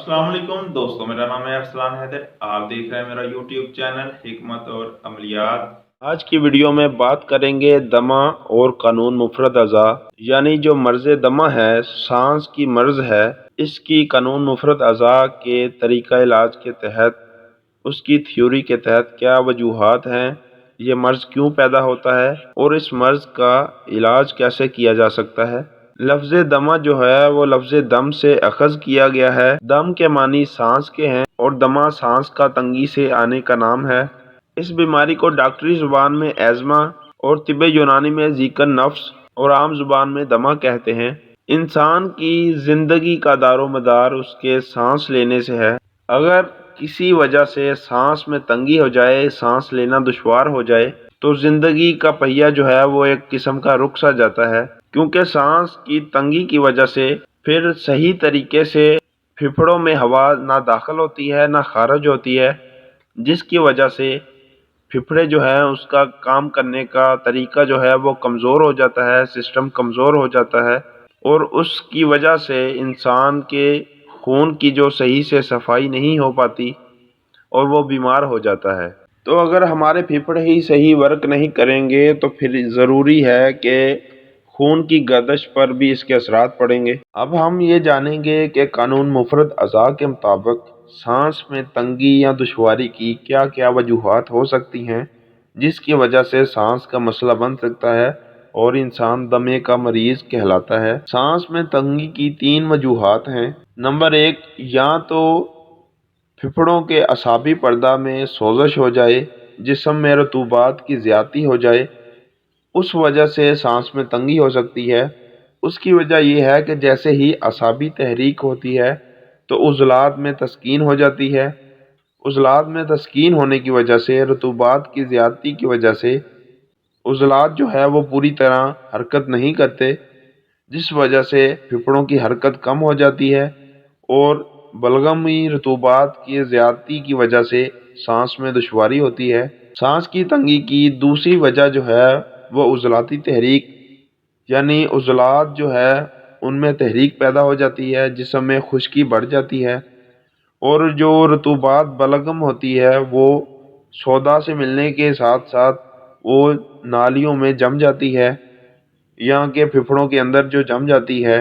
अस्सलाम वालेकुम दोस्तों, मेरा नाम है अरसलान हैदर। आप देख रहे हैं मेरा यूट्यूब चैनल हिकमत और अमलियात। आज की वीडियो में बात करेंगे दमा और कानून मुफरद अज़ा, यानी जो मर्ज़ दमा है, सांस की मर्ज़ है, इसकी कानून मुफरद अज़ा के तरीक़ा इलाज के तहत, उसकी थ्योरी के तहत क्या वजूहात हैं, ये मर्ज़ क्यों पैदा होता है और इस मर्ज़ का इलाज कैसे किया जा सकता है। लफ्ज़ दमा जो है वो लफ्ज़ दम से अखज़ किया गया है। दम के मानी सांस के हैं और दमा सांस का तंगी से आने का नाम है। इस बीमारी को डॉक्टरी ज़ुबान में एज़मा और तिब्बे यूनानी में ज़ीक़न नफ्स और आम ज़ुबान में दमा कहते हैं। इंसान की ज़िंदगी का दारोमदार उसके सांस लेने से है। अगर किसी वजह से सांस में तंगी हो जाए, सांस लेना दुश्वार हो जाए, तो ज़िंदगी का पहिया जो है वो एक किस्म का रुक सा जाता है, क्योंकि सांस की तंगी की वजह से फिर सही तरीके से फेफड़ों में हवा ना दाखिल होती है ना खारिज होती है, जिसकी वजह से फेफड़े जो है उसका काम करने का तरीका जो है वो कमज़ोर हो जाता है, सिस्टम कमज़ोर हो जाता है और उसकी वजह से इंसान के खून की जो सही से सफाई नहीं हो पाती और वो बीमार हो जाता है। तो अगर हमारे फेफड़े ही सही वर्क नहीं करेंगे तो फिर ज़रूरी है कि खून की गर्दिश पर भी इसके असरात पड़ेंगे। अब हम ये जानेंगे कि कानून मुफरद अज़ा के मुताबिक सांस में तंगी या दुश्वारी की क्या क्या वजूहात हो सकती हैं, जिसकी वजह से सांस का मसला बन सकता है और इंसान दमे का मरीज़ कहलाता है। सांस में तंगी की 3 वजूहात हैं। नंबर 1, या तो फेफड़ों के असाबी पर्दा में सोजश हो जाए, जिस्म में रतूबात की ज़्यादती हो जाए, उस वजह से सांस में तंगी हो सकती है। उसकी वजह यह है कि जैसे ही असाबी तहरीक होती है तो उज़लात में तस्कीन हो जाती है। उज़लात में तस्कीन होने की वजह से, रतूबात की ज़्यादती की वजह से उज़लात जो है वो पूरी तरह हरकत नहीं करते, जिस वजह से फेफड़ों की हरकत कम हो जाती है और बलगमी रतूबात की ज़्यादती की वजह से सांस में दुश्वारी होती है। सांस की तंगी की दूसरी वजह जो है वो उज़लाती तहरीक, यानी उज़लात जो है उनमें तहरीक पैदा हो जाती है, जिस्म में खुश्की बढ़ जाती है और जो रतूबात बलगम होती है वो सौदा से मिलने के साथ साथ वो नालियों में जम जाती है, यहाँ के फेफड़ों के अंदर जो जम जाती है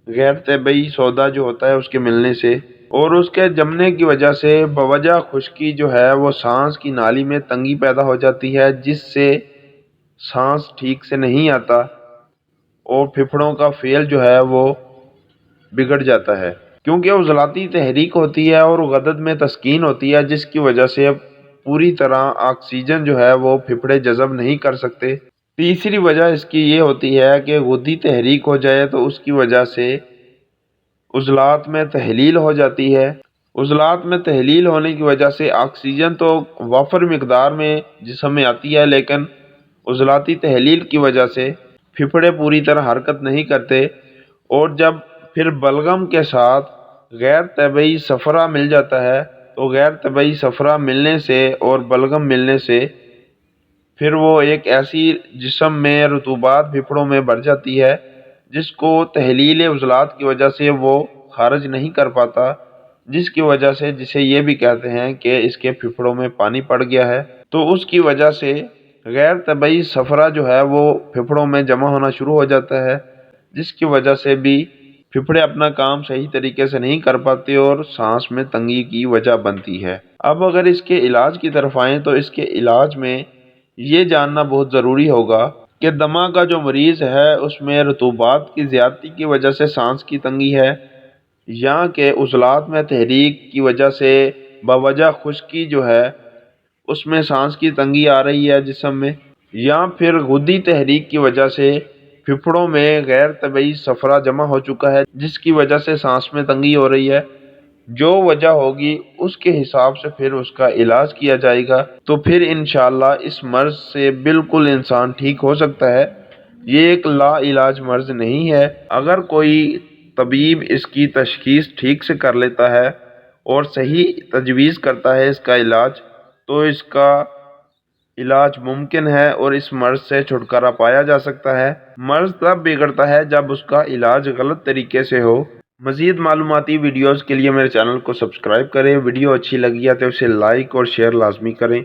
गैर तबई सौदा जो होता है उसके मिलने से, और उसके जमने की वजह से बवजह खुश्की जो है वो सांस की नाली में तंगी पैदा हो जाती है, जिससे सांस ठीक से नहीं आता और फेफड़ों का फेल जो है वो बिगड़ जाता है, क्योंकि उज़लाती तहरीक होती है और गदद में तस्कीन होती है, जिसकी वजह से पूरी तरह ऑक्सीजन जो है वो फेफड़े जज़ब नहीं कर सकते। तीसरी वजह इसकी ये होती है कि गुद्दी तहरीक हो जाए तो उसकी वजह से उज़लात में तहलील हो जाती है। उज़लात में तहलील होने की वजह से ऑक्सीजन तो वाफर मिकदार में जिस्म में आती है, लेकिन उज़लाती तहलील की वजह से फेफड़े पूरी तरह हरकत नहीं करते और जब फिर बलगम के साथ गैर तबई सफ़रा मिल जाता है तो गैर तबई सफ़रा मिलने से और बलगम मिलने से फिर वो एक ऐसी जिस्म में रतूबात फेफड़ों में बढ़ जाती है जिसको तहलील उज़लात की वजह से वो खारिज नहीं कर पाता, जिसकी वजह से जिसे ये भी कहते हैं कि इसके फेफड़ों में पानी पड़ गया है। तो उसकी वजह से गैर तबई सफ़रा जो है वो फेफड़ों में जमा होना शुरू हो जाता है, जिसकी वजह से भी फेफड़े अपना काम सही तरीके से नहीं कर पाते और सांस में तंगी की वजह बनती है। अब अगर इसके इलाज की तरफ आएँ तो इसके इलाज में ये जानना बहुत ज़रूरी होगा कि दमा का जो मरीज़ है उसमें रतूबात की ज़्यादती की वजह से सांस की तंगी है, या कि उज़लात में तहरीक की वजह से बवजह खुश्की जो है उसमें सांस की तंगी आ रही है जिस्म में, या फिर गुद्दी तहरीक की वजह से फेफड़ों में गैर तबई सफ़रा जमा हो चुका है, जिसकी वजह से सांस में तंगी हो रही है। जो वजह होगी उसके हिसाब से फिर उसका इलाज किया जाएगा, तो फिर इंशाअल्लाह इस मर्ज़ से बिल्कुल इंसान ठीक हो सकता है। ये एक ला इलाज मर्ज़ नहीं है। अगर कोई तबीब इसकी तशख़ीस ठीक से कर लेता है और सही तजवीज़ करता है इसका इलाज, तो इसका इलाज मुमकिन है और इस मर्ज़ से छुटकारा पाया जा सकता है। मर्ज़ तब बिगड़ता है जब उसका इलाज गलत तरीके से हो। مزید معلوماتی ویڈیوز کے لیے میرے چینل کو سبسکرائب کریں۔ ویڈیو اچھی لگی ہے تو اسے لائک اور شیئر لازمی کریں۔